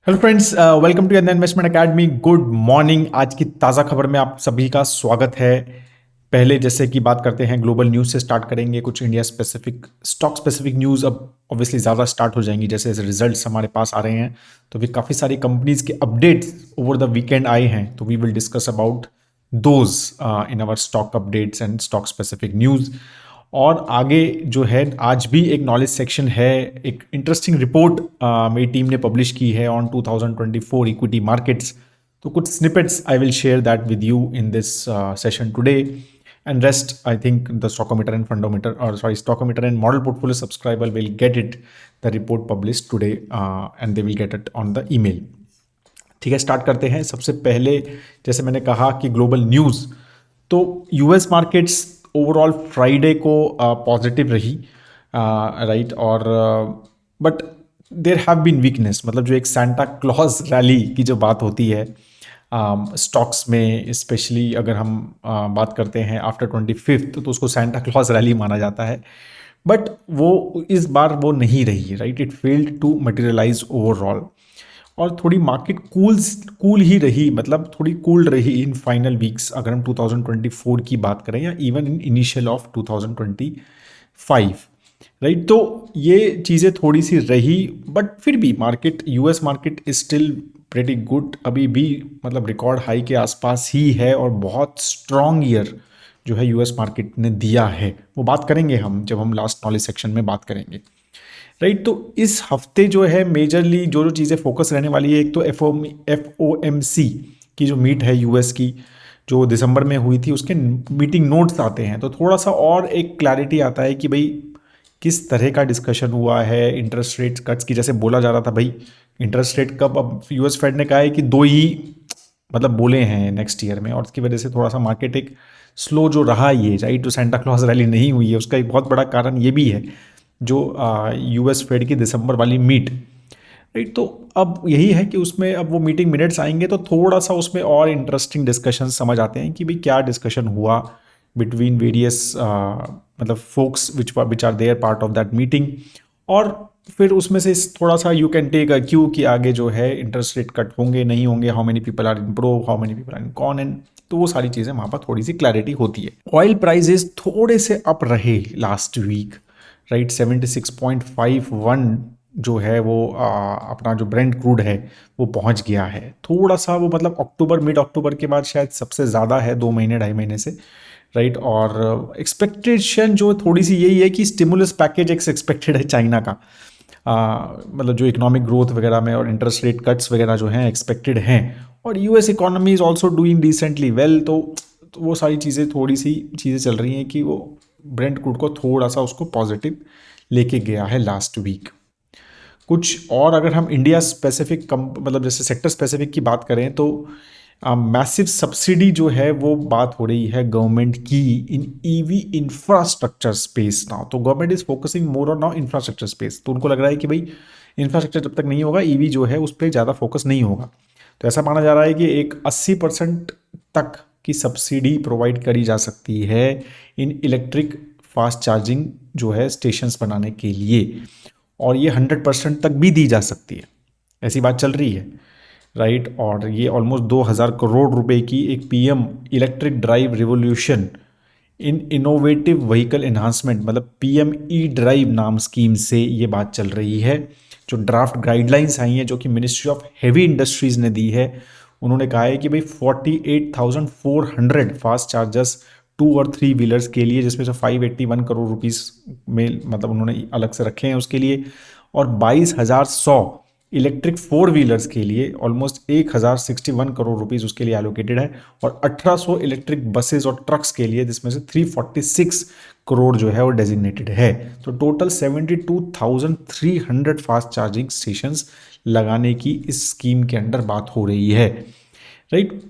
Hello friends, welcome to investment academy. Good morning. आज की ताज़ा खबर में आप सभी का स्वागत है। पहले जैसे कि बात करते हैं, ग्लोबल न्यूज़ से स्टार्ट करेंगे। कुछ India specific, stock specific news अब ऑब्वियसली ज़्यादा स्टार्ट हो जाएंगी जैसे जैसे रिजल्ट्स हमारे पास आ रहे हैं। तो भी काफ़ी सारी कंपनीज के अपडेट्स ओवर द वीकेंड आए हैं, तो we will discuss about those in our stock updates and stock specific news. और आगे जो है, आज भी एक नॉलेज सेक्शन है। एक इंटरेस्टिंग रिपोर्ट मेरी टीम ने पब्लिश की है ऑन 2024 इक्विटी मार्केट्स। तो कुछ snippets I will share that with you in this session today, and rest I think the stockometer and fundometer, और sorry, stockometer and model portfolio subscriber will get it the report publish today and they will get it on the email. ठीक है, start करते हैं। सबसे पहले जैसे मैंने कहा कि ग्लोबल न्यूज़, तो यूएस मार्केट्स ओवरऑल फ्राइडे को पॉजिटिव रही, राइट। और but there have been weakness, मतलब जो एक सांता क्लॉज रैली की जो बात होती है स्टॉक्स में, स्पेशली अगर हम बात करते हैं आफ्टर 25th, तो उसको सांता क्लॉज रैली माना जाता है। बट वो इस बार वो नहीं रही, right. It failed to materialize overall, और थोड़ी मार्केट कूल ही रही, मतलब थोड़ी कूल रही इन फाइनल वीक्स, अगर हम 2024 की बात करें या even in initial of 2025, right. तो ये चीज़ें थोड़ी सी रही, बट फिर भी market, US market is still pretty good अभी भी, मतलब रिकॉर्ड हाई के आसपास ही है, और बहुत स्ट्रॉन्ग ईयर जो है यूएस मार्केट ने दिया है। वो बात करेंगे हम जब हम लास्ट नॉलेज सेक्शन में बात करेंगे, राइट। तो इस हफ्ते जो है मेजरली जो जो चीज़ें फोकस रहने वाली है, एक तो FOMC की जो मीट है यूएस की, जो दिसंबर में हुई थी, उसके मीटिंग नोट्स आते हैं, तो थोड़ा सा और एक क्लैरिटी आता है कि भाई किस तरह का डिस्कशन हुआ है इंटरेस्ट रेट कट्स की। जैसे बोला जा रहा था भाई इंटरेस्ट रेट कब, अब यूएस फेड ने कहा है कि दो ही मतलब बोले हैं नेक्स्ट ईयर में, और उसकी वजह से थोड़ा सा मार्केट एक स्लो जो रहा, ये राइट, जो सेंटा क्लॉज रैली नहीं हुई है, उसका एक बहुत बड़ा कारण ये भी है जो यूएस फेड की दिसंबर वाली मीट, राइट। तो अब यही है कि उसमें अब वो मीटिंग मिनट्स आएंगे तो थोड़ा सा उसमें और इंटरेस्टिंग डिस्कशन समझ आते हैं कि भाई क्या डिस्कशन हुआ बिटवीन वेरियस मतलब folks which are there part of that meeting. और फिर उसमें से थोड़ा सा you can take a cue कि आगे जो है इंटरेस्ट रेट कट होंगे नहीं होंगे, how many people are in pro, how many people are in con, and तो वो सारी चीज़ें वहाँ पर थोड़ी सी क्लैरिटी होती है। ऑयल प्राइजेस थोड़े से अप रहे लास्ट वीक, राइट। 76.51 जो है वो अपना जो ब्रेंट क्रूड है वो पहुंच गया है। थोड़ा सा वो मतलब अक्टूबर, मिड अक्टूबर के बाद शायद सबसे ज़्यादा है, 2 महीने 2.5 महीने से, राइट। और एक्सपेक्टेशन जो थोड़ी सी यही है कि स्टिमुलस पैकेज एक्सपेक्टेड है चाइना का, मतलब जो इकोनॉमिक ग्रोथ वगैरह में और इंटरेस्ट रेट कट्स वगैरह जो हैं एक्सपेक्टेड हैं, और US economy is also doing decently well. तो वो सारी चीज़ें, थोड़ी सी चीज़ें चल रही हैं कि वो ब्रेंट क्रूड को थोड़ा सा उसको पॉजिटिव लेके गया है लास्ट वीक। कुछ और अगर हम इंडिया स्पेसिफिक मतलब जैसे सेक्टर स्पेसिफिक की बात करें, तो मैसिव सब्सिडी जो है वो बात हो रही है गवर्नमेंट की इन ईवी इंफ्रास्ट्रक्चर स्पेस नाउ। तो government is focusing more on now infrastructure space, तो उनको लग रहा है कि भाई इंफ्रास्ट्रक्चर जब तक नहीं होगा, ईवी जो है उस पर ज़्यादा फोकस नहीं होगा। तो ऐसा माना जा रहा है कि एक 80% तक की सब्सिडी प्रोवाइड करी जा सकती है इन इलेक्ट्रिक फास्ट चार्जिंग जो है स्टेशंस बनाने के लिए, और ये 100% तक भी दी जा सकती है, ऐसी बात चल रही है, राइट। और ये ऑलमोस्ट 2,000 करोड़ रुपए की एक PM electric drive revolution in innovative vehicle enhancement, मतलब पीएम ई ड्राइव नाम स्कीम से ये बात चल रही है। जो ड्राफ्ट गाइडलाइंस आई हैं जो कि मिनिस्ट्री ऑफ हैवी इंडस्ट्रीज ने दी है, उन्होंने कहा है कि भाई 48,400 फास्ट चार्जर्स 2 और 3 व्हीलर्स के लिए, जिसमें से 581 करोड़ रुपीस में मतलब उन्होंने अलग से रखे हैं उसके लिए, और 22,100 इलेक्ट्रिक 4 व्हीलर्स के लिए ऑलमोस्ट 1,061 करोड़ रुपीस उसके लिए एलोकेटेड है, और 1,800 इलेक्ट्रिक बसेस और ट्रक्स के लिए, जिसमें से 346 करोड़ जो है वो डेजिग्नेटेड है। तो टोटल 72,300 फास्ट चार्जिंग स्टेशंस लगाने की इस स्कीम के अंडर बात हो रही है, राइट।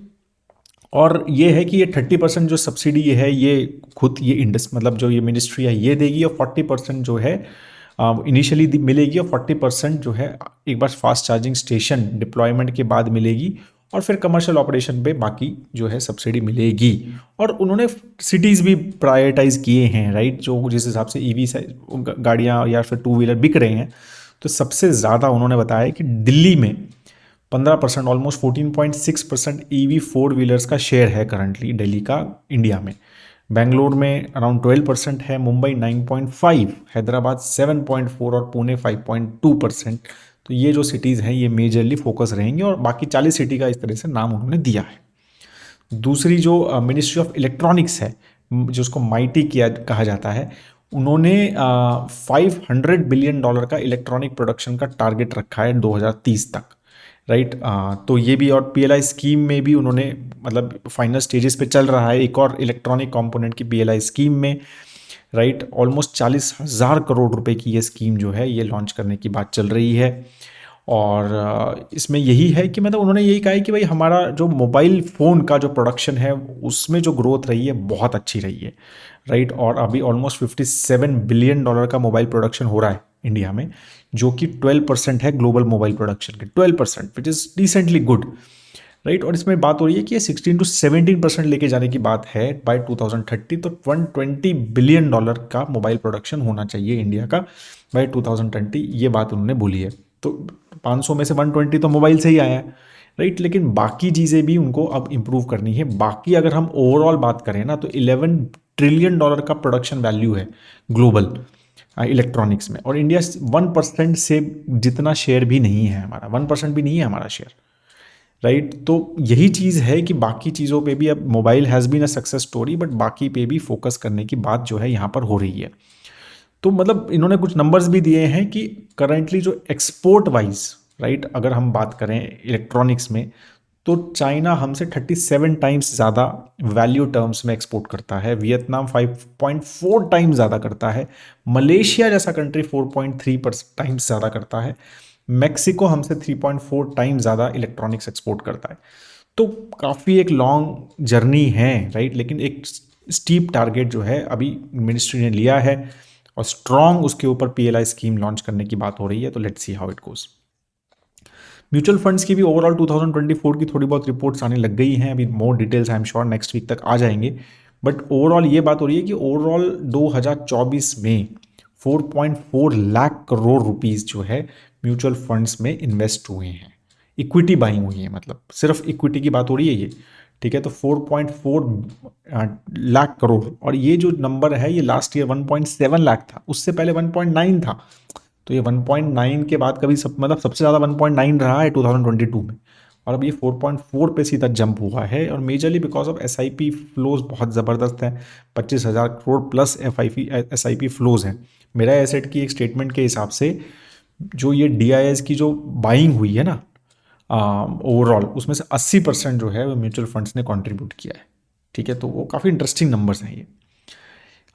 और ये है कि ये 30% जो सब्सिडी है ये खुद ये मतलब जो ये मिनिस्ट्री है ये देगी, और 40% जो है इनिशियली मिलेगी, और 40% जो है एक बार फास्ट चार्जिंग स्टेशन डिप्लॉयमेंट के बाद मिलेगी, और फिर कमर्शियल ऑपरेशन पे बाकी जो है सब्सिडी मिलेगी। और उन्होंने सिटीज़ भी प्रायोरिटाइज किए हैं, राइट, जो जिस हिसाब से ईवी गाड़ियाँ या फिर 2 व्हीलर बिक रहे हैं, तो सबसे ज़्यादा उन्होंने बताया कि दिल्ली में 15%, ऑलमोस्ट 14.6% ईवी फोर व्हीलर्स का शेयर है करंटली दिल्ली का इंडिया में। बेंगलोर में अराउंड 12% है, मुंबई 9.5, हैदराबाद 7.4 और पुणे 5.2%। तो ये जो सिटीज़ हैं ये मेजरली फोकस रहेंगे, और बाकी 40 सिटी का इस तरह से नाम उन्होंने दिया है। दूसरी जो मिनिस्ट्री ऑफ इलेक्ट्रॉनिक्स है, जिसको माइटी किया कहा जाता है, उन्होंने $500 बिलियन का इलेक्ट्रॉनिक प्रोडक्शन का टारगेट रखा है 2030 तक, राइट। तो ये भी, और पीएलआई स्कीम में भी उन्होंने, मतलब फाइनल स्टेजेस पे चल रहा है एक और इलेक्ट्रॉनिक कंपोनेंट की पीएलआई स्कीम में, राइट। ऑलमोस्ट 40,000 करोड़ रुपए की ये स्कीम जो है ये लॉन्च करने की बात चल रही है। और इसमें यही है कि मतलब उन्होंने यही कहा है कि भाई हमारा जो मोबाइल फ़ोन का जो प्रोडक्शन है उसमें जो ग्रोथ रही है बहुत अच्छी रही है, राइट। और अभी ऑलमोस्ट $57 बिलियन का मोबाइल प्रोडक्शन हो रहा है इंडिया में, जो कि 12% है ग्लोबल मोबाइल प्रोडक्शन के, 12%, which is decently good, right. और इसमें बात हो रही है कि ये 16 to 17% लेके जाने की बात है बाय 2030। तो $120 बिलियन का मोबाइल प्रोडक्शन होना चाहिए इंडिया का बाय 2020, ये बात उन्होंने बोली है। तो 500 में से 120 तो मोबाइल से ही आया है, राइट। लेकिन बाकी चीज़ें भी उनको अब इम्प्रूव करनी है। बाकी अगर हम ओवरऑल बात करें ना, तो $11 ट्रिलियन का प्रोडक्शन वैल्यू है ग्लोबल इलेक्ट्रॉनिक्स में, और इंडिया 1% से जितना शेयर भी नहीं है हमारा, 1% भी नहीं है हमारा शेयर, राइट। तो यही चीज़ है कि बाकी चीज़ों पे भी अब mobile has been a success story, but बाकी पे भी फोकस करने की बात जो है यहाँ पर हो रही है। तो मतलब इन्होंने कुछ नंबर्स भी दिए हैं कि करंटली जो एक्सपोर्ट वाइज, राइट, अगर हम बात करें इलेक्ट्रॉनिक्स में, तो चाइना हमसे 37 टाइम्स ज़्यादा वैल्यू टर्म्स में एक्सपोर्ट करता है, वियतनाम 5.4 टाइम्स ज़्यादा करता है, मलेशिया जैसा कंट्री 4.3 टाइम्स ज़्यादा करता है, मैक्सिको हमसे 3.4 टाइम्स ज़्यादा इलेक्ट्रॉनिक्स एक्सपोर्ट करता है। तो काफ़ी एक लॉन्ग जर्नी है, राइट। लेकिन एक स्टीप टारगेट जो है अभी मिनिस्ट्री ने लिया है, और स्ट्रॉन्ग उसके ऊपर पीएलआई स्कीम लॉन्च करने की बात हो रही है। तो let's see how it goes. Mutual funds की भी ओवरऑल 2024 की थोड़ी बहुत रिपोर्ट्स आने लग गई हैं, अभी more details I am sure next week तक आ जाएंगे। बट ओवरऑल ये बात हो रही है कि ओवरऑल 2024 में 4.4 लाख करोड़ रुपीस जो है म्यूचुअल फंड्स में इन्वेस्ट हुए हैं, इक्विटी बाइंग हुई है, मतलब सिर्फ इक्विटी की बात हो रही है ये, ठीक है। तो 4.4 लाख करोड़, और ये जो नंबर है ये लास्ट ईयर 1.7 लाख था, उससे पहले 1.9 था। तो ये 1.9 के बाद कभी मतलब सबसे ज़्यादा 1.9 रहा है 2022 में, और अब ये 4.4 पे सीधा जंप हुआ है, और majorly because of SIP flows बहुत ज़बरदस्त हैं। 25,000 करोड़ प्लस एसआईपी फ्लोज हैं। मेरा एसेट की एक स्टेटमेंट के हिसाब से जो ये डीआईएस की जो बाइंग हुई है ना ओवरऑल, उसमें से 80% जो है वो म्यूचुअल फंड्स ने कंट्रीब्यूट किया है, ठीक है। तो वो काफ़ी इंटरेस्टिंग नंबर्स हैं ये।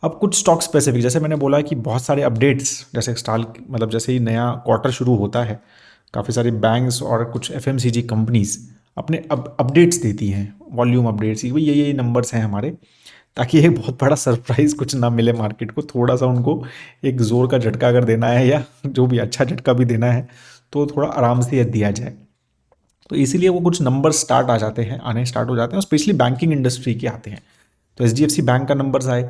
अब कुछ स्टॉक स्पेसिफिक, जैसे मैंने बोला कि बहुत सारे अपडेट्स, जैसे स्टाल मतलब जैसे ही नया क्वार्टर शुरू होता है, काफ़ी सारे बैंक्स और कुछ एफएमसीजी कंपनीज अपने अपडेट्स देती हैं, वॉल्यूम अपडेट्स, कि भाई ये नंबर्स हैं हमारे, ताकि एक बहुत बड़ा सरप्राइज कुछ ना मिले मार्केट को। थोड़ा सा उनको एक जोर का झटका अगर देना है, या जो भी अच्छा झटका भी देना है, तो थोड़ा आराम से दिया जाए। तो इसीलिए वो कुछ नंबर स्टार्ट आ जाते हैं, आने स्टार्ट हो जाते हैं, स्पेशली बैंकिंग इंडस्ट्री के आते हैं। तो एचडीएफसी बैंक का नंबर्स आए,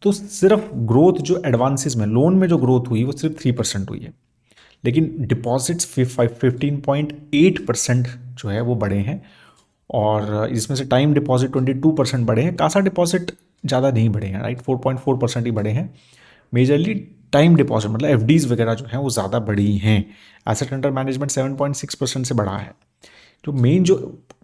तो सिर्फ ग्रोथ जो एडवांसेस में, लोन में जो ग्रोथ हुई वो सिर्फ 3% हुई है, लेकिन डिपॉजिट्स 15.8% जो है वो बढ़े हैं, और इसमें से टाइम डिपॉजिट 22% बढ़े हैं, कासा डिपॉजिट ज़्यादा नहीं बढ़े हैं, राइट, 4.4% ही बढ़े हैं। मेजरली टाइम डिपॉजिट मतलब एफडीज वगैरह जो हैं वो ज़्यादा बढ़ी हैं। एसेट अंडर मैनेजमेंट 7.6% से बढ़ा है। जो मेन जो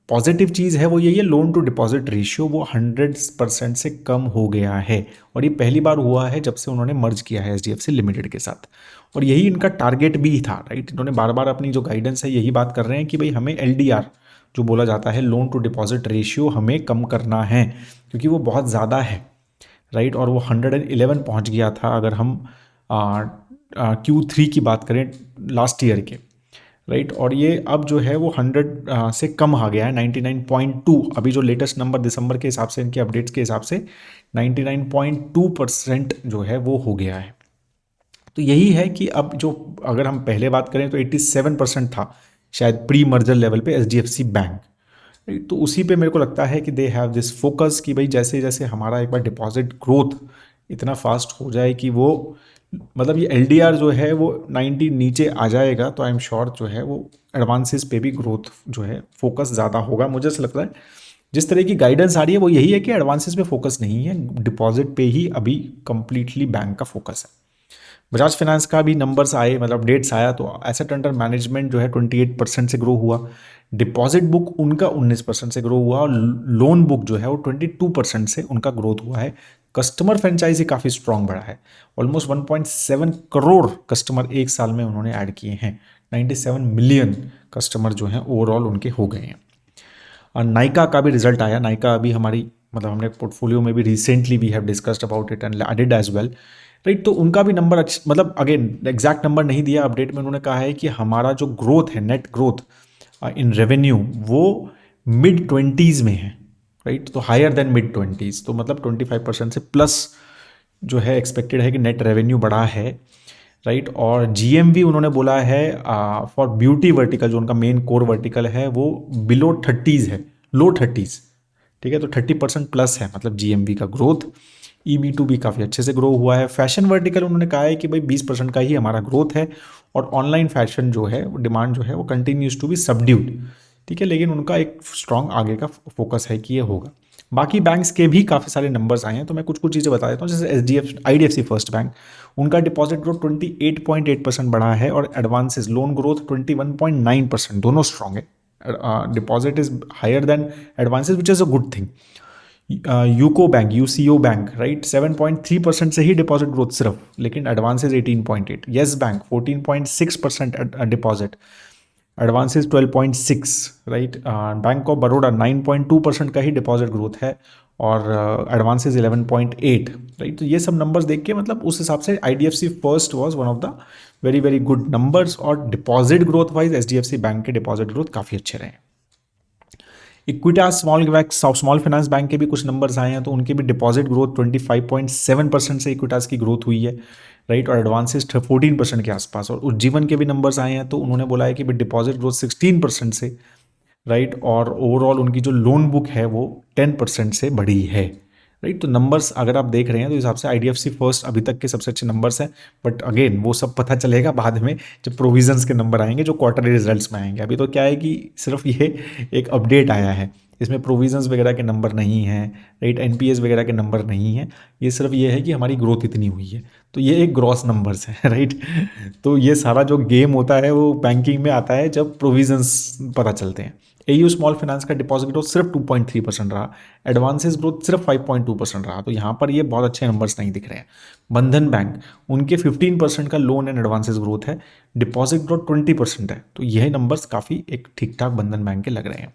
पॉजिटिव चीज़ है वो यही है, लोन टू डिपॉजिट रेशियो वो 100% से कम हो गया है, और ये पहली बार हुआ है जब से उन्होंने मर्ज किया है एचडीएफसी लिमिटेड के साथ, और यही इनका टारगेट भी था, राइट। इन्होंने बार बार अपनी जो गाइडेंस है यही बात कर रहे हैं कि भाई हमें एलडीआर जो बोला जाता है, लोन टू डिपॉजिट रेशियो, हमें कम करना है, क्योंकि वो बहुत ज़्यादा है, राइट। और वो 111 पहुँच गया था अगर हम Q3 की बात करें लास्ट ईयर के, राइट। और ये अब जो है वो 100 से कम आ गया है, 99.2। अभी जो लेटेस्ट नंबर दिसंबर के हिसाब से, इनके अपडेट्स के हिसाब से 99.2% जो है वो हो गया है। तो यही है कि अब जो अगर हम पहले बात करें तो 87% था शायद प्री मर्जर लेवल पे एचडीएफसी बैंक, तो उसी पे मेरे को लगता है कि दे हैव दिस फोकस कि भाई जैसे जैसे हमारा एक बार डिपॉजिट ग्रोथ इतना फास्ट हो जाए कि वो मतलब ये एलडीआर जो है वो 90 नीचे आ जाएगा तो आई एम श्योर जो है वो एडवांसेस पे भी ग्रोथ जो है फोकस ज़्यादा होगा। मुझे ऐसा लगता है जिस तरह की गाइडेंस आ रही है वो यही है कि एडवांसेस पे फोकस नहीं है, डिपॉजिट पे ही अभी कंप्लीटली बैंक का फोकस है। बजाज फाइनेंस का भी नंबर्स आए, मतलब अपडेट्स आया, तो एसेट अंडर मैनेजमेंट जो है 28% से ग्रो हुआ, डिपॉजिट बुक उनका 19% से ग्रो हुआ और लोन बुक जो है वो 22% से उनका ग्रोथ हुआ है। कस्टमर फ्रेंचाइजी काफ़ी स्ट्रांग बढ़ा है, ऑलमोस्ट 1.7 करोड़ कस्टमर एक साल में उन्होंने ऐड किए हैं, 97 मिलियन कस्टमर जो हैं ओवरऑल उनके हो गए हैं। और नाइका का भी रिजल्ट आया, नाइका अभी हमारी मतलब हमने पोर्टफोलियो में भी recently we have discussed about it and added as well, right. तो उनका भी नंबर अच्छा, मतलब अगेन एग्जैक्ट नंबर नहीं दिया अपडेट में, उन्होंने कहा है कि हमारा जो ग्रोथ है, नेट ग्रोथ इन रेवेन्यू, वो मिड 20s में है, राइट। तो हायर देन मिड 20s, तो मतलब 25% से प्लस जो है एक्सपेक्टेड है कि नेट रेवेन्यू बढ़ा है, राइट। और जीएमवी उन्होंने बोला है फॉर ब्यूटी वर्टिकल, जो उनका मेन कोर वर्टिकल है, वो बिलो 30s है, लो 30s, ठीक है। तो 30% प्लस है मतलब जीएमवी का ग्रोथ। EB2 भी काफ़ी अच्छे से ग्रो हुआ है। फैशन वर्टिकल उन्होंने कहा है कि भाई 20% का ही हमारा ग्रोथ है और ऑनलाइन फैशन जो है वो डिमांड जो है वो कंटिन्यूज टू बी सबड्यूड, ठीक है। लेकिन उनका एक स्ट्रॉन्ग आगे का फोकस है कि ये होगा। बाकी बैंक्स के भी काफ़ी सारे नंबर्स आए हैं, तो मैं कुछ कुछ चीज़ें बता देता हूँ। जैसे IDFC फर्स्ट बैंक, उनका डिपॉजिट ग्रोथ 28.8% बढ़ा है और एडवांसेस लोन ग्रोथ 21.9%, दोनों स्ट्रॉन्ग है। Deposit is higher than advances which is a good thing. UCO bank, UCO bank, right, 7.3% से ही डिपॉजिट ग्रोथ सिर्फ, लेकिन advances 18.8। Yes bank 14.6% deposit, advances 12.6, right. Bank of Baroda 9.2% का ही डिपॉजिट ग्रोथ है और एडवांसेज 11.8, राइट। तो ये सब नंबर्स देख के मतलब उस हिसाब से IDFC first was one of the very very good numbers, और deposit growth wise HDFC bank के डिपॉजिट ग्रोथ काफ़ी अच्छे रहे। इक्विटास स्मॉल फाइनेंस बैंक के भी कुछ नंबर्स आए हैं, तो उनके भी डिपॉजिट ग्रोथ 25.7% से इक्विटास की ग्रोथ हुई है, राइट। और एडवांसेस 14% के आसपास। और उज्जीवन के भी नंबर्स आए हैं, तो उन्होंने बोला है कि डिपॉजिट ग्रोथ 16% से, राइट। और ओवरऑल उनकी जो लोन बुक है वो 10% से बढ़ी है, राइट। तो नंबर्स अगर आप देख रहे हैं तो इस हिसाब से IDFC फर्स्ट अभी तक के सबसे अच्छे नंबर्स हैं। बट अगेन वो सब पता चलेगा बाद में जब प्रोविजंस के नंबर आएंगे, जो क्वार्टरली रिजल्ट्स में आएंगे। अभी तो क्या है कि सिर्फ ये एक अपडेट आया है, इसमें प्रोविजंस वगैरह के नंबर नहीं हैं, राइट, NPS वगैरह के नंबर नहीं हैं। ये सिर्फ ये है कि हमारी ग्रोथ इतनी हुई है, तो ये एक ग्रॉस नंबर्स है, राइट। तो ये सारा जो गेम होता है वो बैंकिंग में आता है जब प्रोविजंस पता चलते हैं। AU स्मॉल फाइनेंस का डिपॉजिट ग्रोथ सिर्फ 2.3% रहा, एडवांसेस ग्रोथ सिर्फ 5.2% रहा, तो यहाँ पर ये बहुत अच्छे नंबर्स नहीं दिख रहे हैं। बंधन बैंक, उनके 15% का लोन एंड एडवांसेस ग्रोथ है, डिपॉजिट ग्रोथ 20% है, तो यह नंबर्स काफ़ी एक ठीक ठाक बंधन बैंक के लग रहे हैं।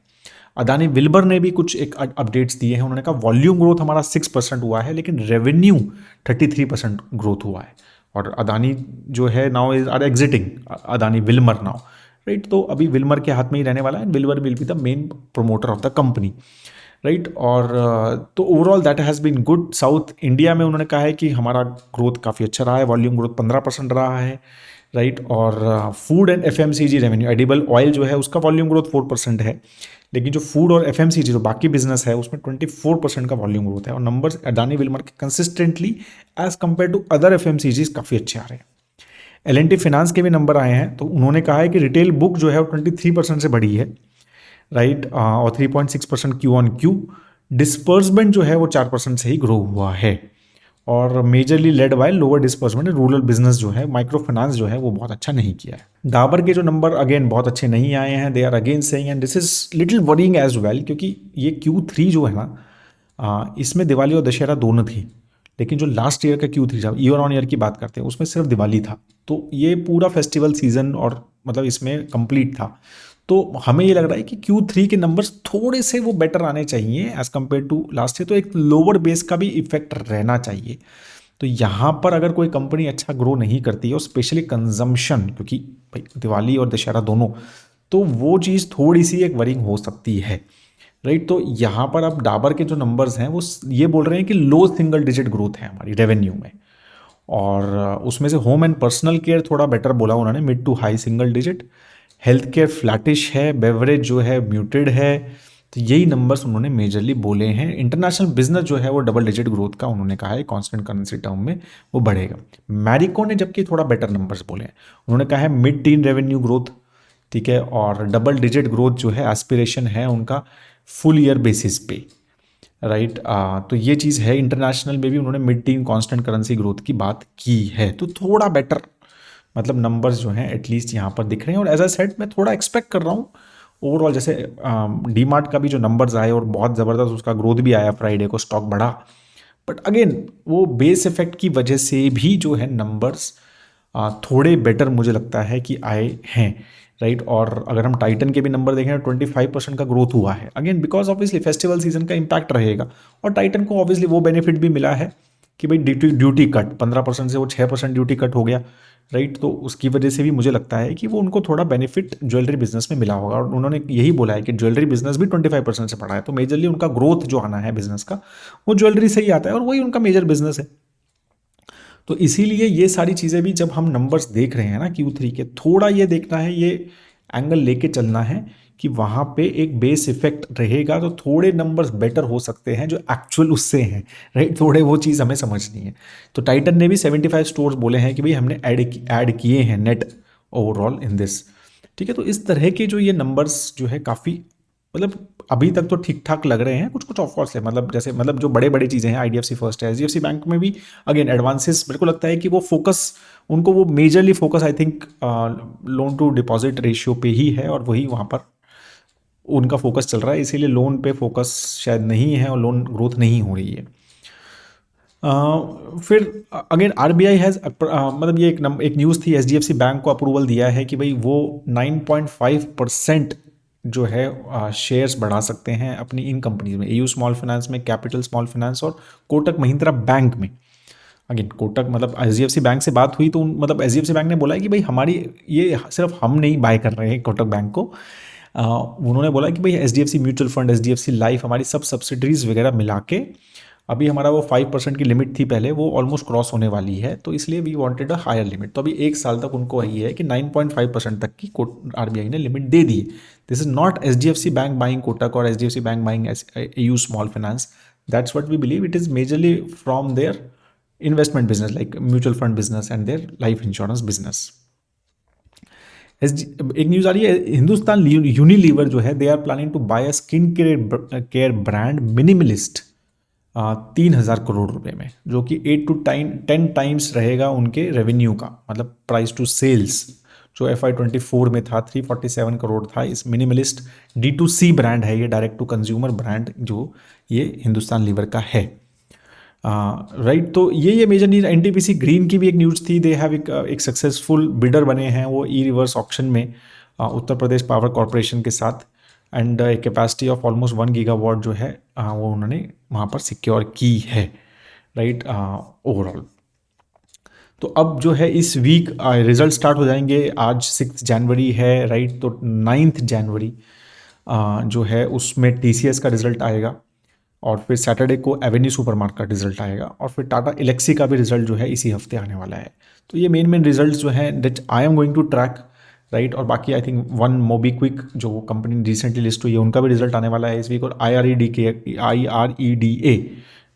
अदानी विल्बर ने भी कुछ एक अपडेट्स दिए हैं, उन्होंने कहा वॉल्यूम ग्रोथ हमारा 6% हुआ है, लेकिन रेवेन्यू 33% ग्रोथ हुआ है। और अदानी जो है now is are exiting Adani Wilmar now, right. तो अभी विल्मर के हाथ में ही रहने वाला है, Wilmar will be the main promoter of the company, right. और तो overall that has been good. South India में उन्होंने कहा है कि हमारा ग्रोथ काफ़ी अच्छा रहा है, वॉल्यूम ग्रोथ 15% रहा है, राइट। और food and FMCG revenue, edible oil जो है उसका वॉल्यूम ग्रोथ 4% है, लेकिन जो फूड और FMCG जो बाकी बिजनेस है उसमें 24% का वॉल्यूम ग्रोथ है। और नंबर्स अडानी विल्मर के consistently as compared to other FMCGs काफ़ी अच्छे आ रहे हैं। L&T फाइनेंस के भी नंबर आए हैं, तो उन्होंने कहा है कि रिटेल बुक जो है वो 23% से बढ़ी है, राइट। और 3.6% Q-on-Q। डिस्पर्समेंट जो है वो 4% से ही ग्रो हुआ है, और majorly led by lower disbursement. Rural business जो है, माइक्रो फाइनेंस जो है वो बहुत अच्छा नहीं किया है। डाबर के जो नंबर अगेन बहुत अच्छे नहीं आए हैं, they are again saying and this is little worrying as well, क्योंकि ये Q3 जो है ना, इसमें दिवाली और दशहरा दोनों थी, लेकिन जो लास्ट ईयर का Q3 था, ईयर ऑन ईयर की बात करते हैं, उसमें सिर्फ दिवाली था, तो ये पूरा फेस्टिवल सीजन और मतलब इसमें कंप्लीट था। तो हमें ये लग रहा है कि Q3 के नंबर्स थोड़े से वो बेटर आने चाहिए as compared to last year, तो एक लोअर बेस का भी इफेक्ट रहना चाहिए। तो यहाँ पर अगर कोई कंपनी अच्छा ग्रो नहीं करती है, और स्पेशली कंजम्पशन, क्योंकि भाई दिवाली और दशहरा दोनों, तो वो चीज़ थोड़ी सी एक वरिंग हो सकती है, राइट। तो यहाँ पर अब डाबर के जो नंबर्स हैं वो ये बोल रहे हैं कि लो सिंगल डिजिट ग्रोथ है हमारी रेवेन्यू में, और उसमें से होम एंड पर्सनल केयर थोड़ा बेटर बोला उन्होंने, mid to high single digit. Health care flattish है, बेवरेज जो है म्यूटेड है, तो यही नंबर्स उन्होंने मेजरली बोले हैं। इंटरनेशनल बिजनेस जो है वो डबल डिजिट ग्रोथ का उन्होंने कहा है, कांस्टेंट करेंसी टर्म में वो बढ़ेगा। मैरिको ने जबकि थोड़ा बेटर नंबर्स बोले हैं, उन्होंने कहा है मिड टीन रेवेन्यू ग्रोथ, ठीक है, और डबल डिजिट ग्रोथ जो है एस्पिरेशन है उनका फुल ईयर बेसिस पे, राइट। तो ये चीज़ है। इंटरनेशनल में भी उन्होंने mid tin constant currency growth की बात की है, तो थोड़ा बेटर मतलब नंबर्स जो हैं एटलीस्ट यहाँ पर दिख रहे हैं। और एज अ सेट मैं थोड़ा एक्सपेक्ट कर रहा हूँ ओवरऑल, जैसे डी मार्ट का भी जो नंबर्स आए और बहुत ज़बरदस्त उसका ग्रोथ भी आया, फ्राइडे को स्टॉक बढ़ा, बट अगेन वो बेस इफेक्ट की वजह से भी जो है नंबर्स थोड़े बेटर मुझे लगता है कि आए हैं, राइट। और अगर हम टाइटन के भी नंबर देखें तो 25% का ग्रोथ हुआ है, again because obviously festival season का इम्पैक्ट रहेगा। और टाइटन को ऑब्वियसली वो बेनिफिट भी मिला है कि भाई ड्यूटी कट 15% से वो 6% ड्यूटी कट हो गया, राइट। तो उसकी वजह से भी मुझे लगता है कि वो उनको थोड़ा बेनिफिट ज्वेलरी बिजनेस में मिला होगा। और उन्होंने यही बोला है कि ज्वेलरी बिजनेस भी 25% से बढ़ा है, तो मेजरली उनका ग्रोथ जो आना है बिजनेस का वो ज्वेलरी से ही आता है और वही उनका मेजर बिजनेस है। तो इसीलिए ये सारी चीज़ें भी जब हम नंबर्स देख रहे हैं ना Q3 के, थोड़ा ये देखना है, ये एंगल लेके चलना है कि वहाँ पे एक बेस इफेक्ट रहेगा, तो थोड़े नंबर्स बेटर हो सकते हैं जो एक्चुअल उससे हैं, राइट। थोड़े वो चीज़ हमें समझनी है। तो टाइटन ने भी 75 स्टोर्स बोले हैं कि भाई हमने ऐड किए हैं नेट ओवरऑल इन दिस, ठीक है। तो इस तरह के जो ये नंबर्स जो है काफ़ी मतलब अभी तक तो ठीक ठाक लग रहे हैं। कुछ कुछ ऑफकोर्स है, मतलब जैसे मतलब जो बड़े बड़ी चीज़ें हैं, आईडीएफसी फर्स्ट है, एचडीएफसी बैंक में भी अगेन एडवांसेस मेरे को लगता है कि वो फोकस उनको वो majorly focus I think loan to deposit ratio पे ही है और वही वहाँ पर उनका फोकस चल रहा है, इसीलिए लोन पे फोकस शायद नहीं है और लोन ग्रोथ नहीं हो रही है। फिर अगेन आरबीआई हैज़ मतलब ये एक न्यूज़ थी, एचडीएफसी बैंक को अप्रूवल दिया है कि भाई वो 9.5% जो है शेयर्स बढ़ा सकते हैं अपनी इन कंपनीज में, एयू स्मॉल फाइनेंस में, कैपिटल स्मॉल फाइनेंस और कोटक महिंद्रा बैंक में। अगेन कोटक मतलब एचडीएफसी बैंक से बात हुई तो मतलब एचडीएफसी बैंक ने बोला है कि भाई हमारी ये सिर्फ हम नहीं बाय कर रहे हैं कोटक बैंक को, उन्होंने बोला कि भाई HDFC mutual fund, HDFC life, हमारी सब सब्सिडरीज वगैरह मिला के अभी हमारा वो 5% की लिमिट थी पहले, वो ऑलमोस्ट क्रॉस होने वाली है, तो इसलिए we wanted a higher limit. तो अभी एक साल तक उनको यही है कि 9.5% तक की आरबीआई ने लिमिट दे दी। This is not HDFC bank buying Kotak और HDFC bank buying AU small finance, that's what we believe, it is majorly from their investment business like mutual fund business and their life insurance business. एक news आ रही है, Hindustan Unilever जो है they are planning to buy a skin care brand Minimalist 3,000 crore रुपए में, जो कि 8 to 10 टाइम्स रहेगा उनके रेवेन्यू का, मतलब प्राइस टू सेल्स जो FY24 में था 347 करोड़ था। इस मिनिमलिस्ट D2C ब्रांड है, ये डायरेक्ट टू कंज्यूमर ब्रांड जो ये हिंदुस्तान लीवर का है, राइट। तो ये मेजर न्यूज। एनटीपीसी ग्रीन की भी एक न्यूज़ थी, दे हैव एक सक्सेसफुल बिडर बने हैं वो ई रिवर्स ऑक्शन में उत्तर प्रदेश पावर कॉरपोरेशन के साथ, and capacity of almost 1 gigawatt जो है वो उन्होंने वहाँ पर सिक्योर की है, राइट ओवरऑल। तो अब जो है इस वीक रिजल्ट स्टार्ट हो जाएंगे, आज 6 जनवरी है, राइट। तो 9 जनवरी जो है उसमें टीसीएस का रिजल्ट आएगा और फिर सैटरडे को एवेन्यू सुपरमार्ट का रिजल्ट आएगा और फिर टाटा एलेक्सी का भी रिजल्ट जो है इसी हफ्ते आने वाला है। तो ये मेन रिजल्ट्स जो हैं that I am going to track, right. और बाकी आई थिंक वन मोबीक्विक जो कंपनी रिसेंटली लिस्ट हुई है उनका भी रिजल्ट आने वाला है इस वीक, और IREDA,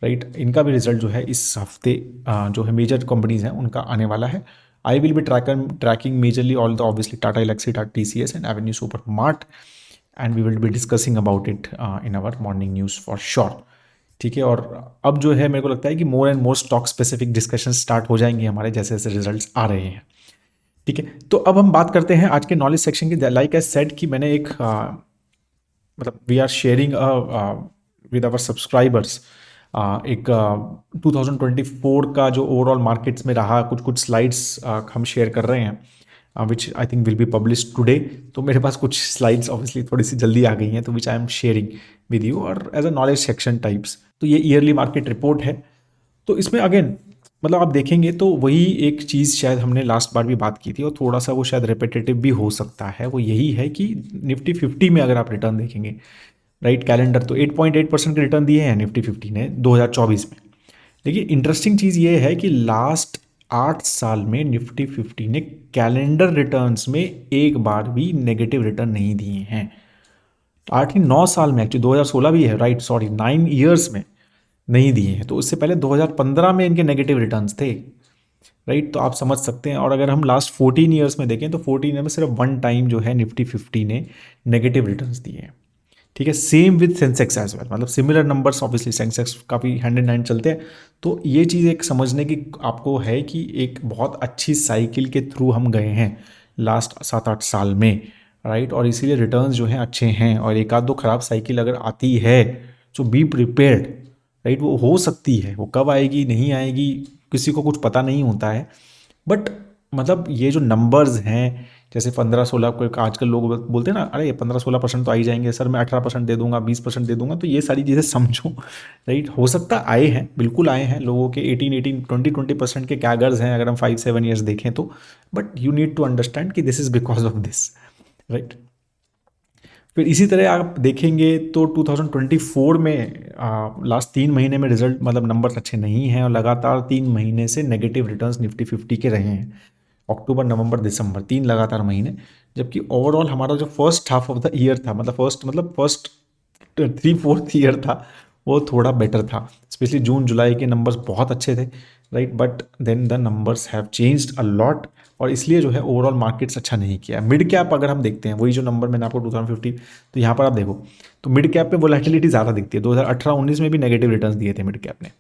राइट, इनका भी रिजल्ट जो है इस हफ्ते जो है मेजर कंपनीज हैं उनका आने वाला है। I will be tracking majorly all the obviously Tata Elxsi, Tata TCS and Avenue Supermart, and we will be discussing about it in our morning news for sure, ठीक है। और अब जो है मेरे को लगता है कि more and more stock specific discussion start हो जाएंगे हमारे जैसे जैसे रिजल्ट्स आ रहे हैं, ठीक है। तो अब हम बात करते हैं आज के नॉलेज सेक्शन की। लाइक आई सेड कि मैंने एक मतलब we are sharing with our subscribers एक 2024 का जो ओवरऑल मार्केट्स में रहा कुछ कुछ स्लाइड्स हम शेयर कर रहे हैं, which I think will be publish today. तो मेरे पास कुछ स्लाइड्स ऑब्वियसली थोड़ी सी जल्दी आ गई हैं, तो which I am sharing with you और as a knowledge section types. तो ये ईयरली मार्केट रिपोर्ट है, तो इसमें अगेन मतलब आप देखेंगे तो वही एक चीज़ शायद हमने लास्ट बार भी बात की थी और थोड़ा सा वो शायद रिपीटेटिव भी हो सकता है, वो यही है कि निफ्टी 50 में अगर आप रिटर्न देखेंगे, राइट, कैलेंडर तो 8.8% के रिटर्न दिए हैं निफ्टी 50 ने 2024 में। लेकिन इंटरेस्टिंग चीज़ ये है कि लास्ट 8 साल में निफ्टी 50 ने कैलेंडर रिटर्न्स में एक बार भी नेगेटिव रिटर्न नहीं दिए हैं, 8 ही 9 साल में, एक्चुअली 2016 भी है, राइट, सॉरी, 9 ईयर्स में नहीं दिए हैं। तो उससे पहले 2015 में इनके नेगेटिव रिटर्न्स थे, राइट। तो आप समझ सकते हैं। और अगर हम लास्ट 14 ईयर्स में देखें तो 14 ईयर में सिर्फ वन टाइम जो है निफ्टी 50 ने नेगेटिव रिटर्न्स दिए हैं, ठीक है। Same with Sensex as well, मतलब सिमिलर नंबर्स, ऑब्वियसली सेंसेक्स काफ़ी हैंड इन हैंड चलते हैं। तो ये चीज़ एक समझने की आपको है कि एक बहुत अच्छी साइकिल के थ्रू हम गए हैं लास्ट 7-8 साल में, राइट। और इसीलिए रिटर्न्स जो हैं अच्छे हैं। और एक आध दो खराब साइकिल अगर आती है तो बी प्रिपेयर्ड, राइट। वो हो सकती है, वो कब आएगी नहीं आएगी किसी को कुछ पता नहीं होता है। बट मतलब ये जो नंबर्स हैं, जैसे 15-16 को, आजकल लोग बोलते हैं ना, अरे 15-16% तो आ ही जाएंगे सर, मैं 18% दे दूंगा, 20% दे दूंगा। तो ये सारी चीज़ें समझो, राइट। हो सकता आए हैं, बिल्कुल आए हैं लोगों के 18, 20% के कैगर्स हैं अगर हम 5-7 ईयर्स देखें तो। But you need to understand कि this is because of this, right. फिर इसी तरह आप देखेंगे तो 2024 में लास्ट 3 महीने में रिजल्ट, मतलब नंबर्स अच्छे नहीं हैं और लगातार 3 महीने से नेगेटिव रिटर्न्स निफ्टी 50 के रहे हैं। अक्टूबर, नवंबर, दिसंबर, 3 लगातार महीने। जबकि ओवरऑल हमारा जो first half of the year था, मतलब फर्स्ट 3/4 ईयर था, वो थोड़ा बेटर था। स्पेशली जून जुलाई के नंबर्स बहुत अच्छे थे, right. But then the numbers have changed a lot. और इसलिए जो है ओवरऑल मार्केट्स अच्छा नहीं किया। मिड कैप अगर हम देखते हैं, वही जो नंबर मैंने आपको 2050, तो यहाँ पर आप देखो तो मिड कैप पे वोलेटिलिटी ज़्यादा दिखती है। 2018-19 में भी नेगेटिव रिटर्न्स दिए थे मिड कैप ने,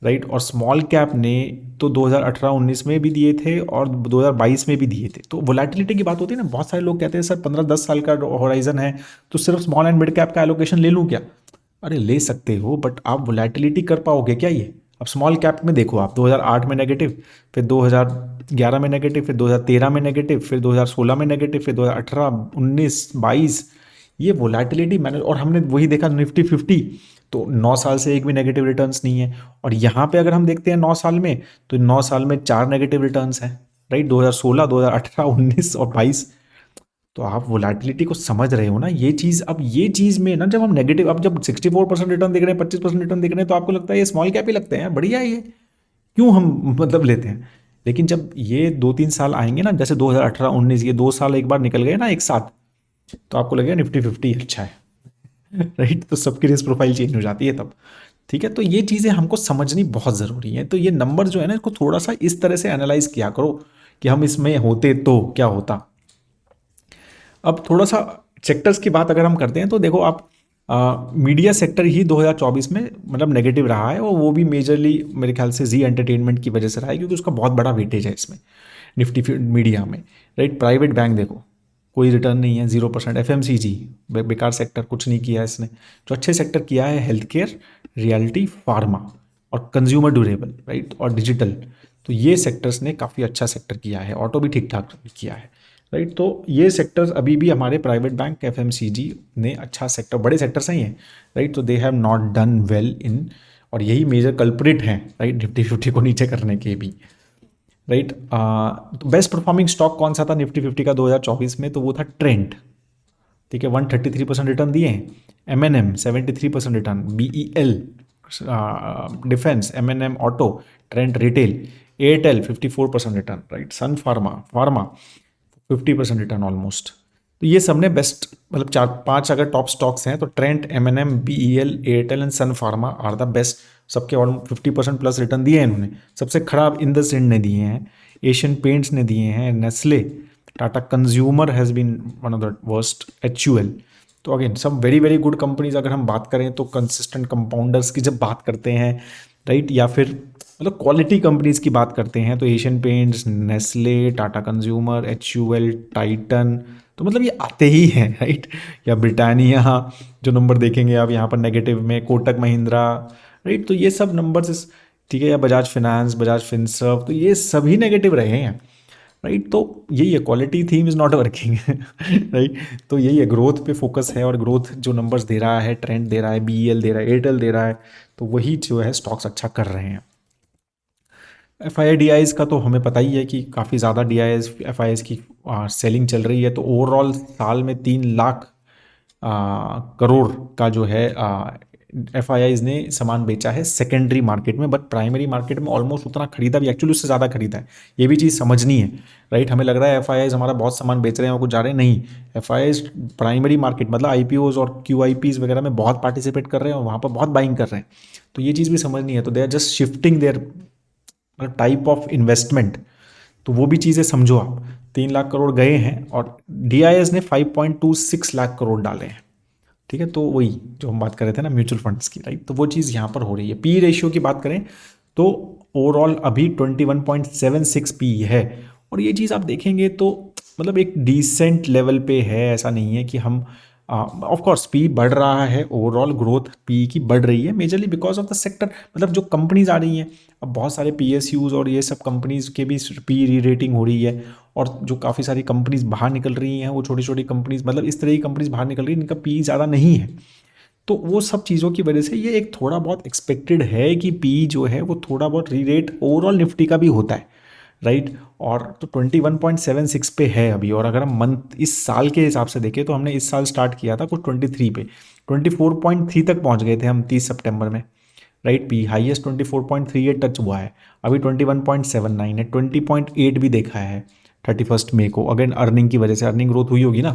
राइट। और स्मॉल कैप ने तो 2018-19 में भी दिए थे और 2022 में भी दिए थे। तो वोलेटिलिटी की बात होती है ना, बहुत सारे लोग कहते हैं सर 15-10 साल का होराइजन है तो सिर्फ स्मॉल एंड मिड कैप का एलोकेशन ले लूँ क्या? अरे ले सकते हो, बट आप वोलेटिलिटी कर पाओगे क्या ये? अब स्मॉल कैप में देखो आप, 2008 में नेगेटिव, फिर 2011 में नेगेटिव, फिर 2013 में नेगेटिव, फिर 2016 में नेगेटिव, फिर 2018, 19, 22, ये वोलेटिलिटी मैंने, और हमने वही देखा निफ्टी 50, तो 9 साल से एक भी नेगेटिव रिटर्न्स नहीं है। और यहाँ पे अगर हम देखते हैं 9 साल में, तो 9 साल में 4 नेगेटिव रिटर्न्स हैं, राइट। 2016, 2018, 19 और 22। तो आप वोलेटिलिटी को समझ रहे हो ना, ये चीज़। अब ये चीज़ में ना, जब हम नेगेटिव, अब जब 64% रिटर्न देख रहे हैं, 25% रिटर्न देख रहे हैं, तो आपको लगता है ये स्मॉल कैप ही लगते हैं, बढ़िया है ये, क्यों हम मतलब लेते हैं। लेकिन जब ये 2-3 साल आएंगे ना, जैसे 2018-19, ये 2 साल एक बार निकल गए ना एक साथ, तो आपको लगेगा निफ्टी 50 अच्छा है, राइट। तो सबकी रिस्क प्रोफाइल चेंज हो जाती है तब, ठीक है। तो ये चीज़ें हमको समझनी बहुत ज़रूरी है। तो ये नंबर जो है ना, इसको थोड़ा सा इस तरह से एनालाइज किया करो कि हम इसमें होते तो क्या होता। अब थोड़ा सा सेक्टर्स की बात अगर हम करते हैं तो देखो आप, मीडिया सेक्टर ही 2024 में मतलब नेगेटिव रहा है, और वो भी मेजरली मेरे ख्याल से जी एंटरटेनमेंट की वजह से रहा है, क्योंकि उसका बहुत बड़ा वेटेज है इसमें निफ्टी मीडिया में, राइट। प्राइवेट बैंक देखो, कोई रिटर्न नहीं है, 0%। एफएमसीजी बेकार सेक्टर, कुछ नहीं किया है इसने। जो अच्छे सेक्टर किया है हेल्थ केयर, रियलिटी, फार्मा और कंज्यूमर ड्यूरेबल, राइट, और डिजिटल। तो ये सेक्टर्स ने काफ़ी अच्छा सेक्टर किया है। ऑटो भी ठीक ठाक किया है, राइट। तो ये सेक्टर्स अभी भी हमारे प्राइवेट बैंक, एफएमसीजी ने अच्छा सेक्टर, बड़े सेक्टर सही हैं, राइट। तो they have not done well in, और यही मेजर कल्प्रिट हैं, राइट, निफ्टी 50 को नीचे करने के भी, राइट। तो बेस्ट परफॉर्मिंग स्टॉक कौन सा था निफ्टी 50 का 2024 में? तो वो था ट्रेंड, ठीक है, 133% रिटर्न दिए हैं। M N M 73% return, BEL defence, M N M auto, Trent retail, Airtel 54% return, right. Sun Pharma 50% return almost. तो ये सब ने बेस्ट, मतलब 4-5 अगर टॉप स्टॉक्स हैं तो Trent, MNM, BEL, Airtel and Sun Pharma are the best. सबके और 50% प्लस रिटर्न दिए हैं इन्होंने। सबसे खराब इंडस इंड ने दिए हैं, एशियन पेंट्स ने दिए हैं, Nestle, Tata consumer has been one of the worst, HUL. तो अगेन सब वेरी वेरी गुड कंपनीज। अगर हम बात करें तो कंसिस्टेंट कंपाउंडर्स की जब बात करते हैं, राइट, या फिर मतलब क्वालिटी कंपनीज की बात करते हैं, तो Asian paints, Nestle, Tata consumer, HUL, Titan, तो मतलब ये आते ही हैं, राइट। या ब्रिटानिया, जो नंबर देखेंगे आप यहाँ पर नेगेटिव में, कोटक महिंद्रा, राइट। तो ये सब नंबर्स, ठीक है, या बजाज फिनेंस, बजाज फिनसर्व, तो ये सभी नेगेटिव रहे हैं, राइट। तो यही है, quality theme is not working, right. तो यही है, ग्रोथ पे फोकस है, और ग्रोथ जो नंबर्स दे रहा है, ट्रेंड दे रहा है, बीईएल दे रहा है, एयरटेल दे रहा है, तो वही जो है स्टॉक्स अच्छा कर रहे हैं। एफ आई डी आईज़ का तो हमें पता ही है कि काफ़ी ज़्यादा डी आई एफ आई की सेलिंग चल रही है। तो ओवरऑल साल में 3 लाख करोड़ का जो है एफआईआईज ने सामान बेचा है सेकेंडरी मार्केट में, बट प्राइमरी मार्केट में ऑलमोस्ट उतना खरीदा भी, एक्चुअली उससे ज़्यादा खरीदा है। ये भी चीज़ समझनी है, राइट। हमें लग रहा है एफआईआईज हमारा बहुत सामान बेच रहे हैं और कुछ जा रहे हैं, नहीं। एफआईआईज प्राइमरी मार्केट मतलब आईपीओज और क्यूआईपीज वगैरह में बहुत पार्टिसिपेट कर रहे हैं और वहाँ पर बहुत बाइंग कर रहे हैं। तो ये चीज़ भी समझनी है। तो they are just shifting their type of investment. तो वो भी चीज़ें समझो आप। 3 लाख करोड़ गए हैं और डीआईएस ने 5.26 लाख करोड़ डाले हैं, ठीक है। तो वही जो हम बात कर रहे थे ना म्यूचुअल फंड्स की, राइट। तो वो चीज़ यहाँ पर हो रही है। पी रेशियो की बात करें तो ओवरऑल अभी 21.76 पी है। और ये चीज़ आप देखेंगे तो मतलब एक डिसेंट लेवल पे है। ऐसा नहीं है कि हम ऑफ कोर्स पी बढ़ रहा है, ओवरऑल ग्रोथ पी की बढ़ रही है majorly because of the sector. मतलब जो कंपनीज आ रही हैं, अब बहुत सारे पीएसयूज और ये सब कंपनीज के भी पी री रेटिंग हो रही है। और जो काफ़ी सारी कंपनीज बाहर निकल रही हैं, वो छोटी छोटी कंपनीज, मतलब इस तरह की कंपनीज बाहर निकल रही हैं इनका पी ज़्यादा नहीं है। तो वो सब चीज़ों की वजह से ये एक थोड़ा बहुत एक्सपेक्टेड है कि पी जो है वो थोड़ा बहुत री रेट ओवरऑल निफ्टी का भी होता है, राइट। और तो 21.76 पे है अभी। और अगर हम मंथ इस साल के हिसाब से देखें तो हमने इस साल स्टार्ट किया था कुछ 23 पे, 24.3 तक पहुंच गए थे हम 30 सितंबर में, राइट। पी हाईएस्ट 24.38 टच हुआ है, अभी 21.79 है, 20.8 भी देखा है 31 मई को। अगेन अर्निंग की वजह से, अर्निंग ग्रोथ हुई होगी ना,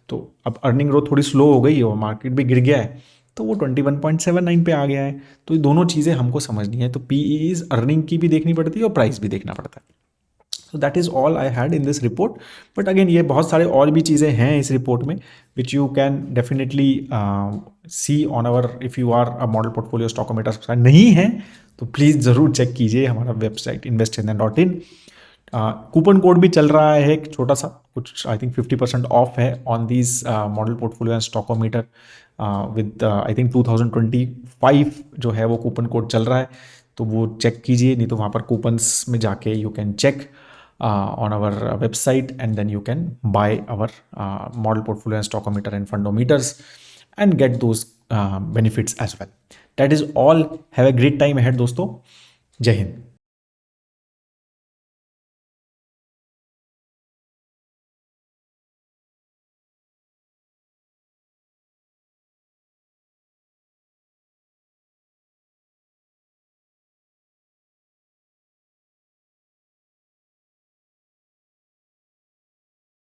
तो अब अर्निंग ग्रोथ थोड़ी स्लो हो गई है और मार्केट भी गिर गया है, तो वो 21.79 पे आ गया है। तो ये दोनों चीज़ें हमको समझनी है। तो पी इज अर्निंग की भी देखनी पड़ती है और प्राइस भी देखना पड़ता है। So that is all I had in this report. But again ये बहुत सारे और भी चीज़ें हैं इस रिपोर्ट में which you can definitely see on our, if you are a model portfolio stockometer subscribe नहीं है तो प्लीज़ ज़रूर चेक कीजिए हमारा वेबसाइट investindia.in। कूपन कोड भी चल रहा है एक छोटा सा, कुछ आई थिंक 50% ऑफ है on these model portfolio and stockometer with I think 2025 जो है वो कूपन कोड चल रहा है। तो वो चेक कीजिए, नहीं तो वहाँ पर कूपन्स में जाके you can check on our website and then you can buy our model portfolio and stockometer and fundometers and get those benefits as well. That is all. Have a great time ahead दोस्तों। जय हिंद।